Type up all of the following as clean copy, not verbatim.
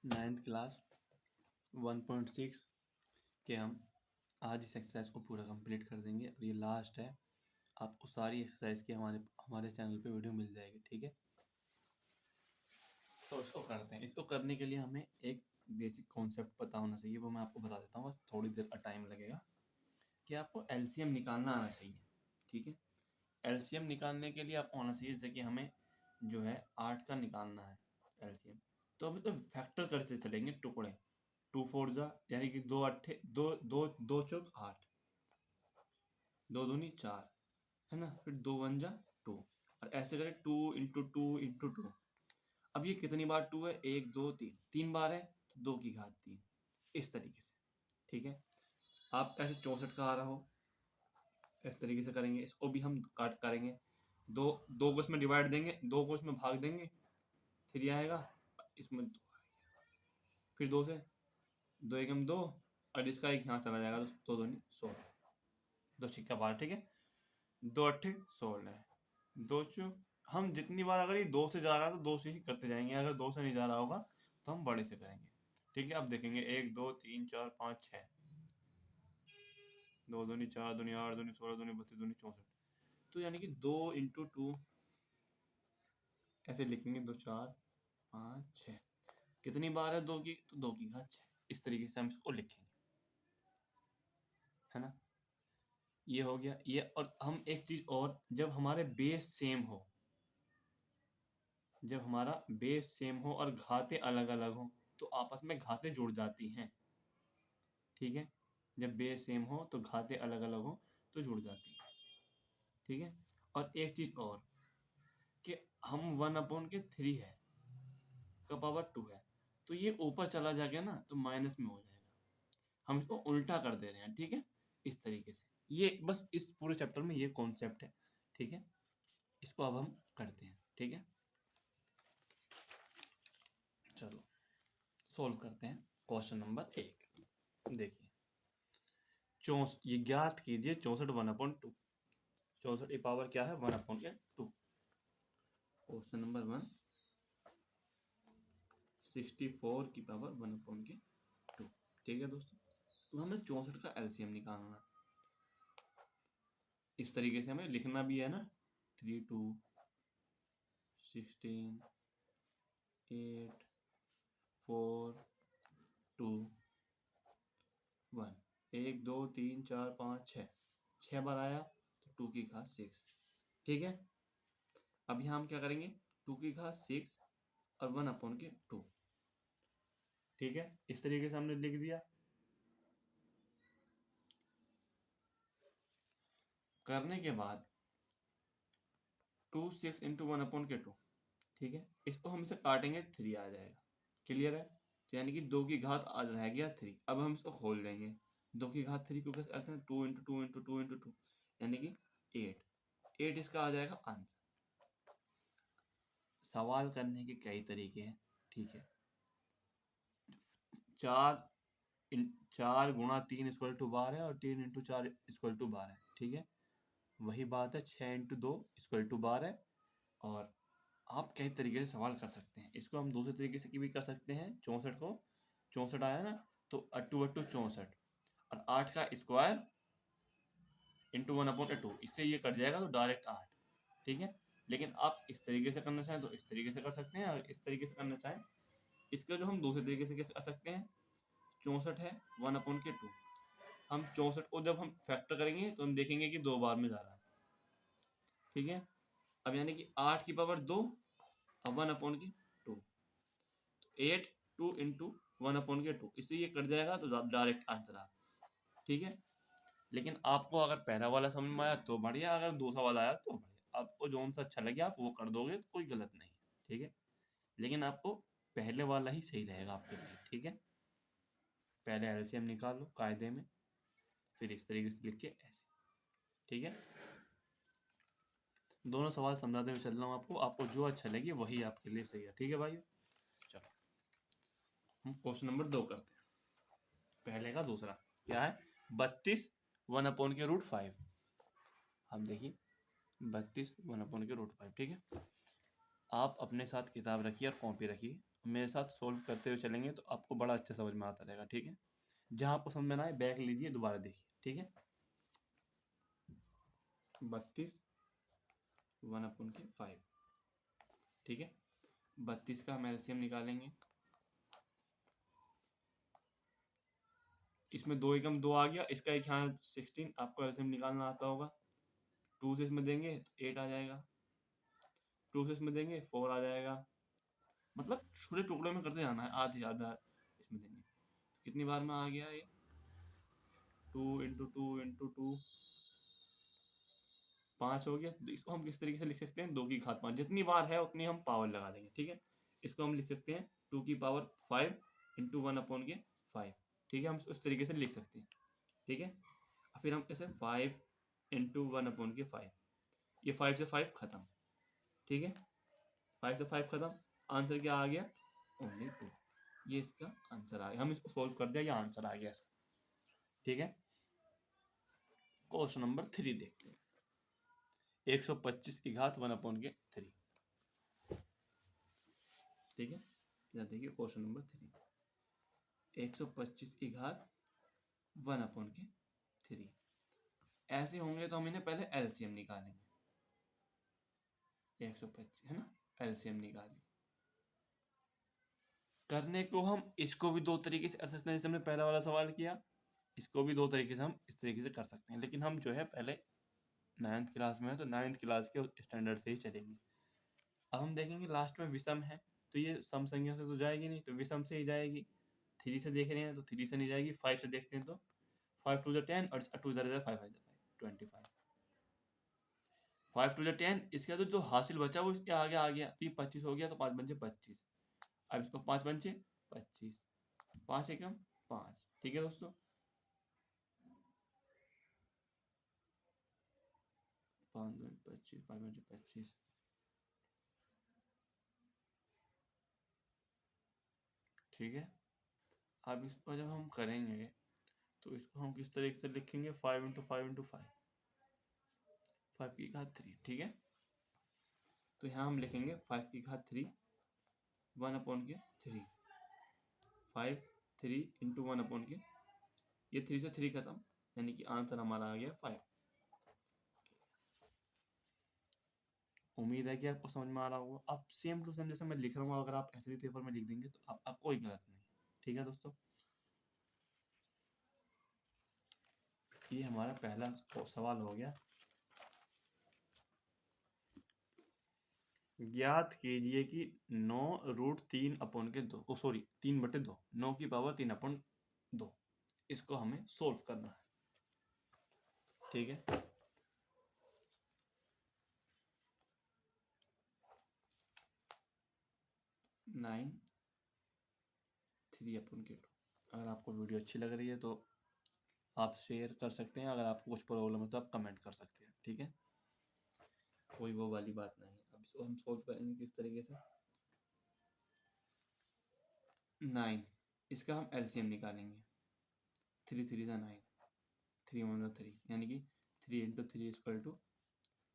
9th class 1.6 के हम आज इस एक्सरसाइज को पूरा कंप्लीट कर देंगे और ये लास्ट है। आपको सारी एक्सरसाइज की हमारे हमारे चैनल पे वीडियो मिल जाएगी, ठीक है। तो इसको करते हैं। इसको करने के लिए हमें एक बेसिक कॉन्सेप्ट पता होना चाहिए, वो मैं आपको बता देता हूँ, बस थोड़ी देर का टाइम लगेगा। कि आपको एलसीएम निकालना आना चाहिए, ठीक है। एलसीएम निकालने के लिए आपको आना चाहिए, जैसे कि हमें जो है 8 का निकालना है एलसीएम। तो अभी तो फैक्टर करते चलेंगे टुकड़े। 2 4 जा यानी कि 2 अट्ठे 2 2 2 चौक 8, 2 दूनी 4, है ना। फिर 2 1 जा 2, और ऐसे करें 2 इंटू 2 इंटू 2। अब ये कितनी बार 2 है? 1 2 3, 3 बार है तो 2 की घात 3, इस तरीके से, ठीक है। आप ऐसे 64 का आ रहा हो, इस तरीके से करेंगे। इसको भी हम काट करेंगे, दो दो को इसमें डिवाइड देंगे, 2 को इसमें भाग देंगे, 3 आएगा, इसमें 2 आएगा। फिर 2 से 2 एकम 2, और इसका एक यहाँ चला जाएगा, तो 2 दूनी 16, 2 छिक्का 12, ठीक है। 2 अट्ठे 16 है, 2 चौक। हम जितनी बार अगर ये 2 से जा रहा है तो 2 से ही करते जाएंगे, अगर 2 से नहीं जा रहा होगा तो हम बड़े से करेंगे, ठीक है। अब देखेंगे 1 2 3 4 5 6, 2 दूनी 4 दूनी 8 दूनी 16 दूनी 32 दूनी 64। तो यानी कि 2 इंटू 2 ऐसे लिखेंगे, 2 4 5 6। कितनी बार है 2 की? तो 2 की घात 6, इस तरीके से हम इसको लिखेंगे, है ना। ये हो गया ये। और हम एक चीज और, जब हमारे बेस सेम हो, जब हमारा बेस सेम हो और घातें अलग अलग हो, तो आपस में घातें जुड़ जाती हैं, ठीक है। जब बेस सेम हो तो घातें अलग अलग हो तो जुड़ जाती हैं, ठीक है। और एक चीज और, कि हम 1/3 है का पावर 2 है, तो ये ऊपर चला जाएगा ना तो माइनस में हो जाएगा। हम इसको उल्टा कर दे रहे हैं, ठीक है, इस तरीके से। ये बस इस पूरे चैप्टर में ये कॉन्सेप्ट है, ठीक है। इसको अब हम करते हैं, ठीक है। चलो सोल्व करते हैं। क्वेश्चन नंबर 1 देखिए, ये ज्ञात कीजिए 64 1/2। 64 की पावर क्या है? 1/2। क्वेश्चन नंबर 1, 64 की पावर 1/2, ठीक है दोस्तों। तो हमें 64 का एलसीएम निकालना, इस तरीके से हमें लिखना भी है ना। 3 2 16 8 4 2 1, 1 2 3 4 5 6, 6 बार आया तो 2 की घात 6, ठीक है। अब यहाँ हम क्या करेंगे? 2 की घात 6 और 1/2, ठीक है। इस तरीके से हमने लिख दिया। करने के बाद 2 6 इंटू 1/2, ठीक है। इसको हम इसे काटेंगे, 3 आ जाएगा, क्लियर है। तो यानी कि 2 की घात आ रह गया 3। अब हम इसको खोल देंगे, 2 की घात 3 को कैसे करते हैं? 2 इंटू 2 इंटू 2 इंटू 2, यानी कि 8 इसका आ जाएगा आंसर। सवाल करने के कई तरीके हैं, ठीक है। 4 गुणा 3 इक्वल टू 12 और 3 इंटू 4 इक्वल टू 12, ठीक है। वही बात है, 6 इंटू 2 इक्वल टू 12। और आप कई तरीके से सवाल कर सकते हैं। इसको हम दूसरे तरीके से भी कर सकते हैं। 64 को 64 आया ना, तो अट्टू अट्टू 64, और 8 का स्क्वायर इंटू 1/2, इससे ये कट जाएगा तो डायरेक्ट 8, ठीक है। लेकिन आप इस तरीके से करना चाहें तो इस तरीके से कर सकते हैं, और इस तरीके से करना चाहें, इसका जो हम दूसरे तरीके से कैसे कर सकते हैं? 64 है 1/2, हम 64 को जब हम फैक्टर करेंगे तो हम देखेंगे कि 2 बार में जा रहा है, ठीक है। अब यानी कि 8 की पावर 2 और 1/2, 8 2 इंटू 1/2, इससे ये कट जाएगा तो डायरेक्ट आंसर आ, ठीक है। लेकिन आपको अगर पहला वाला समझ में आया तो बढ़िया, अगर दूसरा वाला आया तो बढ़िया। आपको जो सा अच्छा लगे आप वो कर दोगे तो कोई गलत नहीं, ठीक है। लेकिन आपको पहले वाला ही सही रहेगा आपके लिए, ठीक है। पहले एलसीएम निकाल लो कायदे में, फिर इस तरीके से लिख के ऐसे, ठीक है। दोनों सवाल समझाते हुए चल रहा हूँ आपको, आपको जो अच्छा लगे वही आपके लिए सही है, ठीक है भाई। चलो हम क्वेश्चन नंबर 2 करते हैं। पहले का दूसरा क्या है? 32 1/5। आप देखिए 32 1/5, ठीक है। आप अपने साथ किताब रखिए और कॉपी रखिए, मेरे साथ सोल्व करते हुए चलेंगे तो आपको बड़ा अच्छा समझ में आता रहेगा। ठीक है, जहाँ आपको समझ में ना आए बैक लीजिए, दोबारा देखिए। ठीक है, 32 1/5। ठीक है, 32 का हम एलसीएम निकालेंगे। इसमें 2 एकम 2 आ गया, इसका एक यहाँ 16, आपको एलसीएम निकालना आता होगा। 2 से इसमें देंगे तो 8 आ जाएगा, 2 से इसमें देंगे 4 आ जाएगा। मतलब छोटे टुकड़े में करते जाना है, आधी आधा इसमें देंगे। कितनी बार में आ गया ये? 2 इंटू 2 इंटू 2 5 हो गया। तो इसको हम किस तरीके से लिख सकते हैं? 2 की घात 5, जितनी बार है उतनी हम पावर लगा देंगे। ठीक है, इसको हम लिख सकते हैं 2 की पावर 5 इंटू 1/5। ठीक है, हम उस तरीके से लिख सकते हैं। ठीक है, फिर हम कैसे 5 इंटू 1/5, ये 5 से 5 खत्म। ठीक है, 5 से 5 खत्म। आंसर क्या आ गया? ओनली 2। ये इसका आंसर आ गया, हम इसको सोल्व कर दिया, ये आंसर आ गया इसका। ठीक है, क्वेश्चन नंबर 3 देखते हैं। 125 की घात 1/3। ठीक है, इधर देखिए क्वेश्चन नंबर 3, 125 की घात 1/3। ऐसे होंगे तो हम इन्हें पहले एलसीएम निकालेंगे। 125 है ना, एलसीएम निकालेंगे। करने को हम इसको भी 2 तरीके से कर सकते हैं, जैसे हमने पहला वाला सवाल किया। इसको भी 2 तरीके से हम इस तरीके से कर सकते हैं, लेकिन हम जो है पहले 9th क्लास में है तो 9th क्लास के स्टैंडर्ड से ही चलेंगे। अब हम देखेंगे लास्ट में विषम है तो ये सम संख्या से तो जाएगी नहीं, तो विषम से ही जाएगी। 3 से देख रहे हैं तो 3 से नहीं जाएगी। 5 से देखते हैं तो 5 2 10 और 2 इधर 5 5 25। 5 2 10, इसके बाद जो हासिल बचा वो इसके आगे आ गया, तो ये 25 हो गया, तो 5 पंचे 25। अब इसको 5 पंचे 25, 5 एकम 5। ठीक है दोस्तों, 5 2 25, 5 पंचे 25। ठीक है, अब इसको जब हम करेंगे तो इसको हम किस तरीके से लिखेंगे? 5 इंटू 5 इंटू 5, 5 की घात 3। ठीक है, तो यहाँ हम लिखेंगे 5 की घात 3 1/3। 5 3 इंटू 1/, ये 3 से 3 खत्म, यानी कि आंसर हमारा आ गया 5। उम्मीद है कि आपको समझ में आ रहा होगा। अब सेम टू सेम जैसे मैं लिख रहा हूँ, अगर आप ऐसे भी पेपर में लिख देंगे तो आप कोई गलत नहीं। ठीक है दोस्तों, ये हमारा पहला सवाल हो गया। ज्ञात कीजिए कि 9√3/2, सॉरी 3/2, 9 की पावर 3/2, इसको हमें सोल्व करना है। ठीक है, नाइन 3/2। अगर आपको वीडियो अच्छी लग रही है तो आप शेयर कर सकते हैं, अगर आपको कुछ प्रॉब्लम है तो आप कमेंट कर सकते हैं। ठीक है, कोई वो वाली बात नहीं है। अब इसको हम सोल्व करेंगे किस तरीके से? 9, इसका हम एलसीएम निकालेंगे। 3 3 जा 9, 3 1 जा 3, यानी कि 3 इंटू 3 इक्वल टू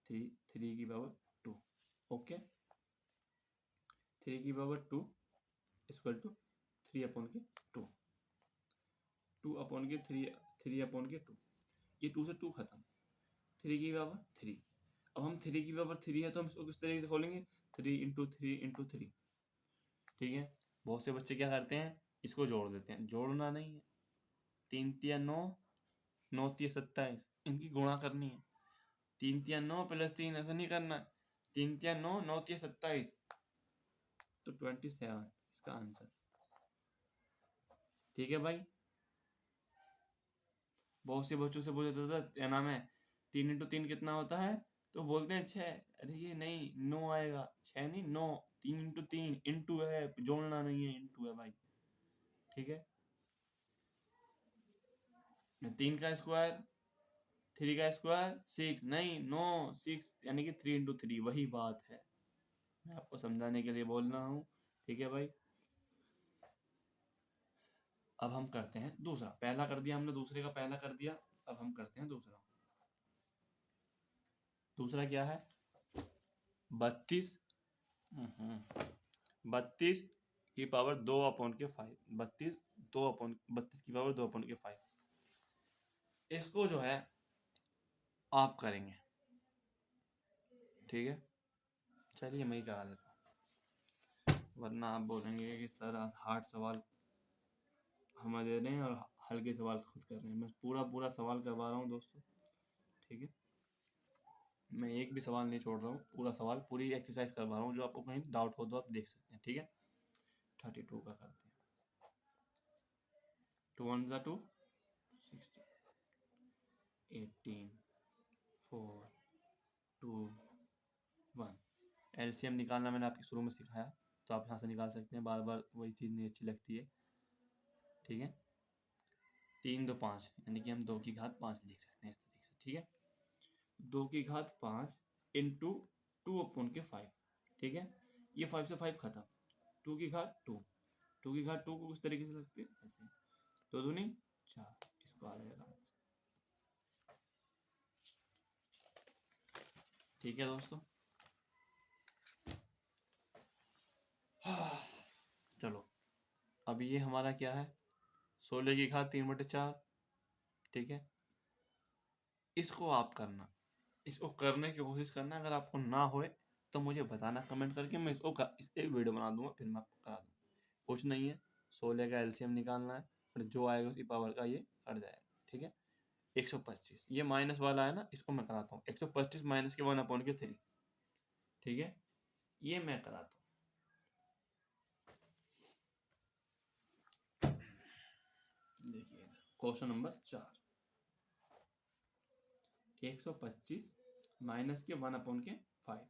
3, 3 की पावर 2। ओके, 3 की पावर 2 इक्वल टू 3/2, 2/3, 3/2। ये 2 से 2 खत्म, 3 की पावर 3। अब हम 3 की पावर 3 है तो हम इसको किस तरीके से खोलेंगे? 3 इंटू 3 इंटू 3। ठीक है, बहुत से बच्चे क्या करते हैं, इसको जोड़ देते हैं। जोड़ना नहीं है, 3 तिया 9, 9 तिया 27, इनकी गुणा करनी है। 3 तिया 9 प्लस 3 ऐसा नहीं करना है, 3 तिया 9, 9 तिया 27, तो 27 इसका आंसर। ठीक है भाई, बहुत से बच्चों से पूछा जाता था क्या नाम है 3 इंटू 3 कितना होता है, तो बोलते हैं 6। अरे ये नहीं, 9 आएगा, 6 नहीं 9। 3 इंटू 3 इंटू है, जोड़ना नहीं है, इंटू है भाई। ठीक है, 3 का स्क्वायर, 3 का स्क्वायर 6, नहीं 9 6, यानी कि 3 इंटू 3, वही बात है, मैं आपको समझाने के लिए बोल रहा हूँ। ठीक है भाई, अब हम करते हैं दूसरा। पहला कर दिया हमने, दूसरे का पहला कर दिया, अब हम करते हैं दूसरा। दूसरा क्या है? 32 32 की पावर 2/5, 32 की पावर 2/5। इसको जो है आप करेंगे, ठीक है। चलिए मैं ही करा देता हूँ, वरना आप बोलेंगे कि सर हार्ड सवाल हमें दे रहे हैं और हल्के सवाल खुद कर रहे हैं। मैं पूरा सवाल करवा रहा हूँ दोस्तों, ठीक है। मैं एक भी सवाल नहीं छोड़ रहा हूँ, पूरा सवाल पूरी एक्सरसाइज करवा रहा हूँ। जो आपको कहीं डाउट हो तो आप देख सकते हैं, ठीक है। 32 का करते हैं, 2 1 2 16, 18, 4 2 1। एलसीएम निकालना मैंने आपके शुरू में सिखाया, तो आप यहाँ से निकाल सकते हैं, बार बार वही चीज़ नहीं अच्छी लगती है, ठीक है। 3 2 5, यानी कि हम 2 की घात 5 लिख सकते हैं इस तरीके से, ठीक है। 2 की घात 5 इंटू 2/5, ठीक है। ये 5 से 5 खत्म, 2 की घात 2, 2 की घात 2 को किस तरीके से लिखते हैं, ऐसे 2 दूनी 4, इसको आ जाएगा, ठीक है दोस्तों। चलो अब ये हमारा क्या है, 16 की घात 3/4, ठीक है। इसको आप करना, इसको करने की कोशिश करना। अगर आपको ना होए तो मुझे बताना कमेंट करके, मैं इस एक वीडियो बना दूंगा, फिर मैं आपको करा दूंगा। कुछ नहीं है, 16 का एलसीएम निकालना है, और जो आएगा उसकी पावर का ये कट जाएगा, ठीक है। 125, ये माइनस वाला है ना, इसको मैं कराता हूँ। 125 माइनस के 1/3, ठीक है, ये मैं कराता हूँ। देखिए क्वेश्चन नंबर 4, 125 माइनस के 1/5।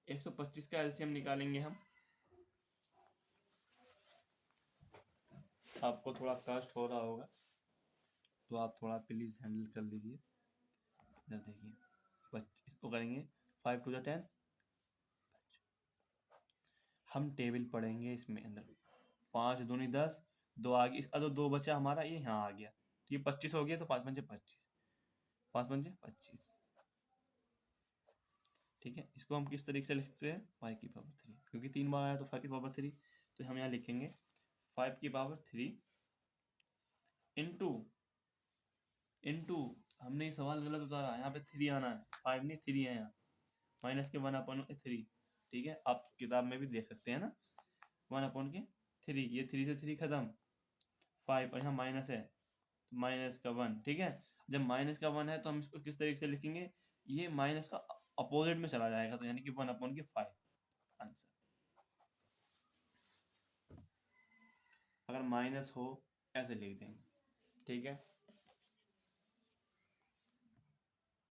125 का एलसीएम निकालेंगे हम। आपको थोड़ा कष्ट हो रहा होगा, तो आप थोड़ा प्लीज़ हैंडल कर लीजिए। इधर देखिए, इसको करेंगे 5 टू द 10। हम टेबल पढ़ेंगे इसमें अंदर, 5 दूनी 10, 2 आ गई, इसका तो 2 बचा हमारा, ये यहाँ आ गया, तो ये 25 हो गया, तो 5 पंजे 25, 5 पंजे 25, ठीक है। इसको हम किस तरीके से लिखते हैं, 5 की पावर 3, क्योंकि 3 बार आया तो 5 की पावर 3, तो हम यहाँ लिखेंगे 5 की पावर 3 इंटू हमने ये सवाल गलत उतारा, यहाँ पे 3 आना है, 5 नहीं 3 है यहाँ, माइनस के 1/3, ठीक है। आप किताब में भी देख सकते हैं ना, 1/3, ये 3 से 3 खत्म, 5, और यहाँ माइनस है, तो माइनस का 1, ठीक है। जब माइनस का 1 है तो हम इसको किस तरीके से लिखेंगे, ये माइनस का अपोजिट में चला जाएगा, तो यानी कि 1/5 आंसर। अगर माइनस हो ऐसे लिख देंगे, ठीक है।